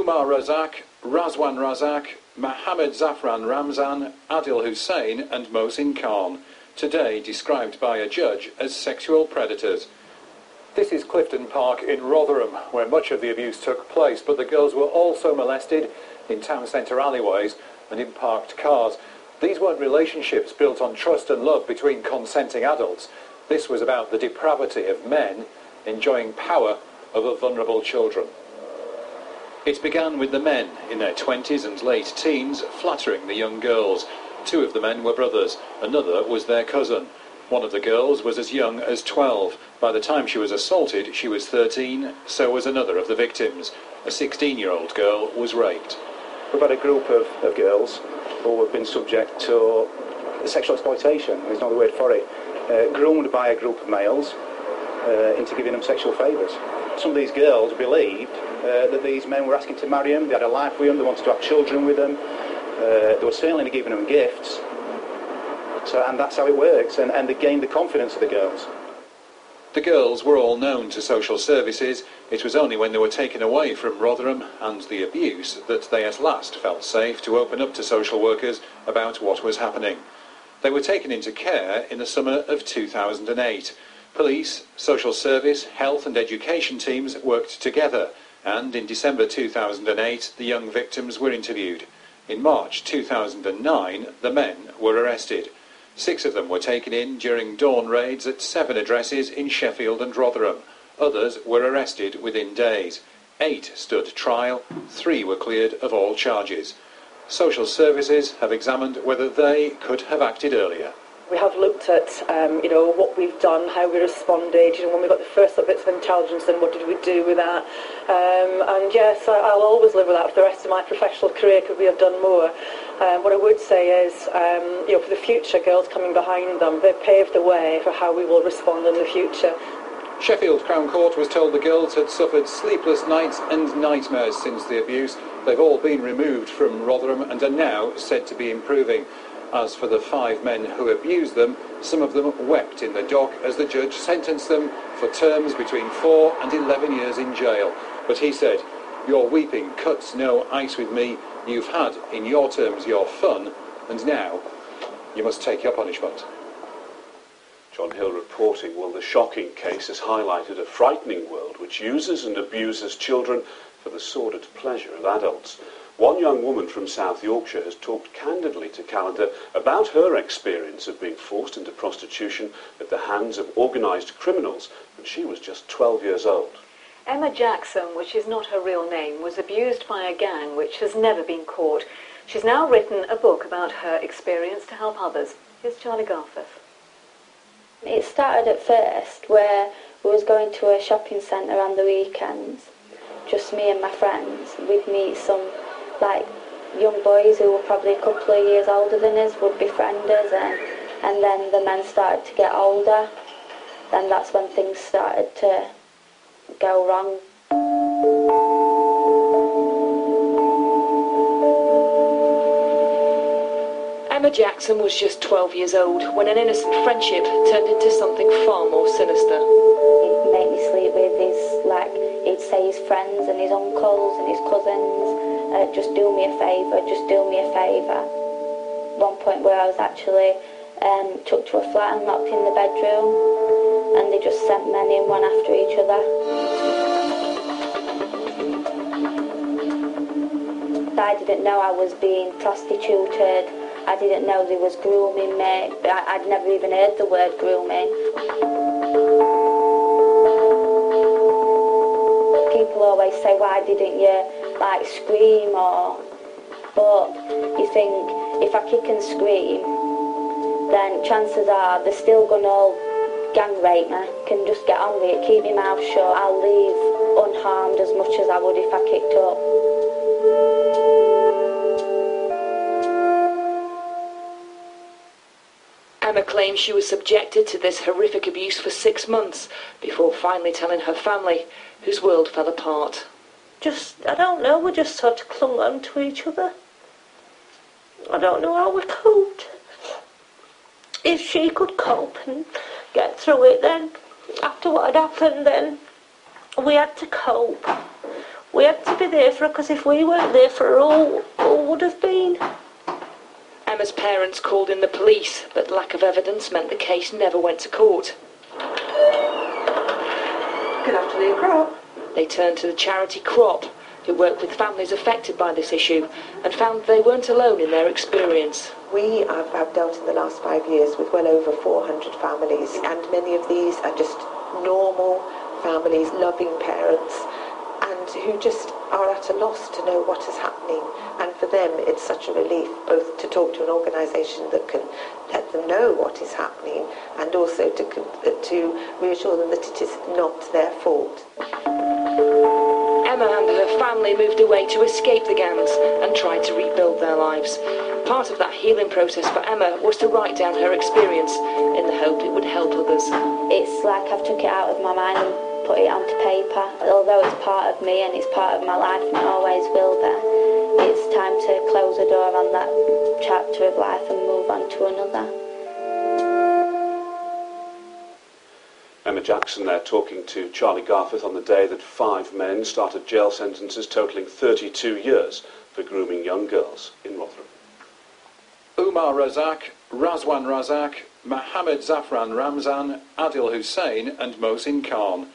Umar Razak, Razwan Razak, Mohammed Zafran Ramzan, Adil Hussein and Mohsin Khan, today described by a judge as sexual predators. This is Clifton Park in Rotherham, where much of the abuse took place, but the girls were also molested in town centre alleyways and in parked cars. These weren't relationships built on trust and love between consenting adults. This was about the depravity of men enjoying power over vulnerable children. It began with the men in their 20s and late teens flattering the young girls. Two of the men were brothers, another was their cousin. One of the girls was as young as 12. By the time she was assaulted, she was 13, so was another of the victims. A 16-year-old girl was raped. We've had a group of girls who have been subject to sexual exploitation, there's no other word for it, groomed by a group of males into giving them sexual favours. Some of these girls believed that these men were asking to marry them, they had a life with them, they wanted to have children with them, they were certainly giving them gifts. And that's how it works, and they gained the confidence of the girls. The girls were all known to social services. It was only when they were taken away from Rotherham and the abuse that they at last felt safe to open up to social workers about what was happening. They were taken into care in the summer of 2008. Police, social service, health and education teams worked together, and in December 2008 the young victims were interviewed. In March 2009 the men were arrested. 6 of them were taken in during dawn raids at 7 addresses in Sheffield and Rotherham. Others were arrested within days. 8 stood trial, 3 were cleared of all charges. Social services have examined whether they could have acted earlier. We have looked at, what we've done, how we responded. When we got the first bits of intelligence, then what did we do with that? And yes, I'll always live with that for the rest of my professional career. Could we have done more? What I would say is, for the future, girls coming behind them, they've paved the way for how we will respond in the future. Sheffield Crown Court was told the girls had suffered sleepless nights and nightmares since the abuse. They've all been removed from Rotherham and are now said to be improving. As for the 5 men who abused them, some of them wept in the dock as the judge sentenced them for terms between 4 and 11 years in jail. But he said, "Your weeping cuts no ice with me. You've had, in your terms, your fun, and now you must take your punishment." John Hill reporting, well, the shocking case has highlighted a frightening world which uses and abuses children for the sordid pleasure of adults. One young woman from South Yorkshire has talked candidly to Calendar about her experience of being forced into prostitution at the hands of organised criminals when she was just 12 years old. Emma Jackson, which is not her real name, was abused by a gang which has never been caught. She's now written a book about her experience to help others. Here's Charlie Garforth. It started at first where we was going to a shopping centre on the weekends, just me and my friends. We'd meet some young boys who were probably a couple of years older than us, would befriend us, and then the men started to get older. Then that's when things started to go wrong. Emma Jackson was just 12 years old when an innocent friendship turned into something far more sinister. He'd make me sleep with he'd say his friends and his uncles and his cousins, just do me a favour, just do me a favour. One point where I was actually took to a flat and locked in the bedroom, and they just sent men in one after each other. I didn't know I was being prostituted. I didn't know they was grooming me. I'd never even heard the word grooming. People always say, why didn't you scream but you think if I kick and scream, then chances are they're still gonna gang rape me. Can just get on with it, keep my mouth shut. I'll leave unharmed as much as I would if I kicked up. Emma claims she was subjected to this horrific abuse for 6 months before finally telling her family, whose world fell apart. I don't know, we just sort of clung on to each other. I don't know how we coped. If she could cope and get through it, then after what had happened, then we had to cope. We had to be there for her, because if we weren't there for her, all would have been. Emma's parents called in the police, but lack of evidence meant the case never went to court. Good afternoon, Crop. They turned to the charity Crop, who work with families affected by this issue, and found they weren't alone in their experience. We have dealt in the last 5 years with well over 400 families, and many of these are just normal families, loving parents, and who just are at a loss to know what is happening. And for them, it's such a relief both to talk to an organisation that can let them know what is happening, and also to reassure them that it is not their fault. Emma and her family moved away to escape the gangs and tried to rebuild their lives. Part of that healing process for Emma was to write down her experience in the hope it would help others. It's like I've took it out of my mind and put it onto paper. Although it's part of me and it's part of my life and it always will be, it's time to close the door on that chapter of life and move on to another. Emma Jackson there talking to Charlie Garforth on the day that 5 men started jail sentences totalling 32 years for grooming young girls in Rotherham. Umar Razak, Razwan Razak, Mohammed Zafran Ramzan, Adil Hussein and Mohsin Khan.